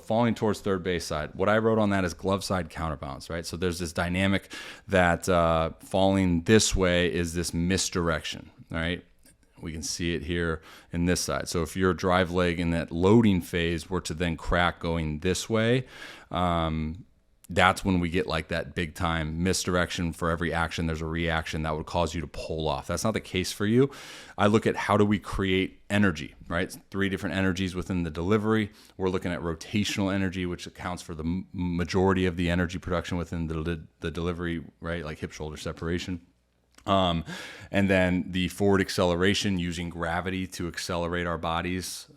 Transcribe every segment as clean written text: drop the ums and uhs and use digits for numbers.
falling towards third base side. What I wrote on that is glove side counterbalance, right? So there's this dynamic that falling this way is this misdirection, right? We can see it here in this side. So if your drive leg in that loading phase were to then crack going this way, that's when we get like that big time misdirection. For every action, there's a reaction that would cause you to pull off. That's not the case for you. I look at how do we create energy, right? 3 different energies within the delivery. We're looking at rotational energy, which accounts for the majority of the energy production within the delivery, right? Like hip shoulder separation. And then the forward acceleration, using gravity to accelerate our bodies,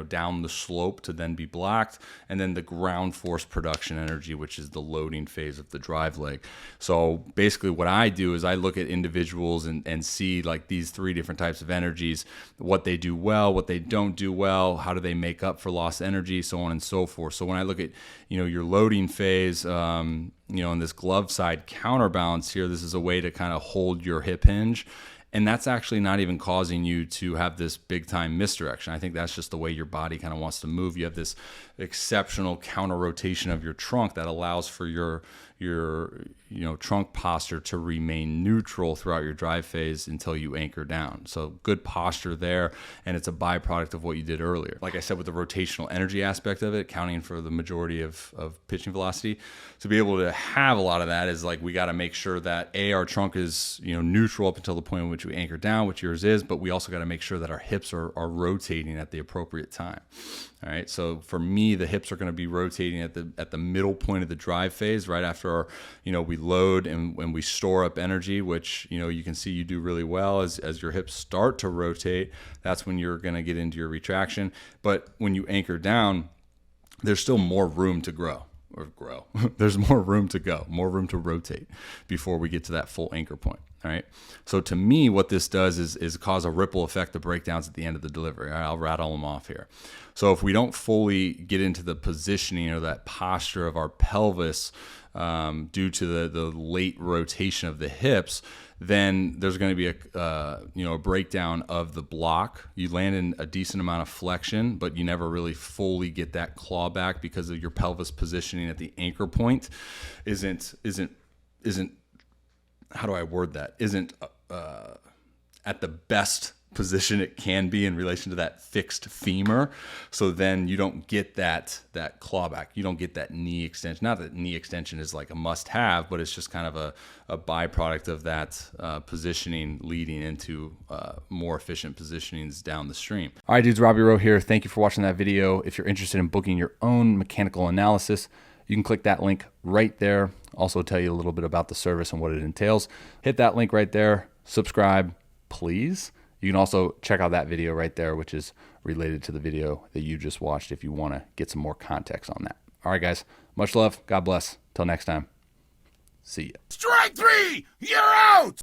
down the slope to then be blocked. And then the ground force production energy, which is the loading phase of the drive leg. So basically what I do is I look at individuals and see like these 3 different types of energies, what they do well, what they don't do well, how do they make up for lost energy, so on and so forth. So when I look at, your loading phase, in this glove side counterbalance here, this is a way to kind of hold your hip hinge. And that's actually not even causing you to have this big time misdirection. I think that's just the way your body kind of wants to move. You have this exceptional counter rotation of your trunk that allows for your trunk posture to remain neutral throughout your drive phase until you anchor down. So good posture there, and it's a byproduct of what you did earlier. Like I said, with the rotational energy aspect of it, accounting for the majority of pitching velocity, to be able to have a lot of that is like we got to make sure that our trunk is neutral up until the point in which we anchor down, which yours is, but we also got to make sure that our hips are rotating at the appropriate time. All right, so for me, the hips are going to be rotating at the middle point of the drive phase, right after we load and when we store up energy, which you can see you do really well as your hips start to rotate. That's when you're going to get into your retraction. But when you anchor down, there's still more room to grow. There's more room to go, more room to rotate before we get to that full anchor point. All right. So to me, what this does is cause a ripple effect of breakdowns at the end of the delivery. All right, I'll rattle them off here. So if we don't fully get into the positioning or that posture of our pelvis due to the late rotation of the hips, then there's going to be a breakdown of the block. You land in a decent amount of flexion, but you never really fully get that claw back because of your pelvis positioning at the anchor point isn't how do I word that? Isn't at the best position it can be in relation to that fixed femur. So then you don't get that claw back. You don't get that knee extension. Not that knee extension is like a must have, but it's just kind of a byproduct of that positioning leading into more efficient positionings down the stream. All right, dudes, Robby Rowe here. Thank you for watching that video. If you're interested in booking your own mechanical analysis, you can click that link right there. Also tell you a little bit about the service and what it entails. Hit that link right there. Subscribe, please. You can also check out that video right there, which is related to the video that you just watched if you want to get some more context on that. All right, guys. Much love. God bless. Till next time. See ya. Strike 3! You're out!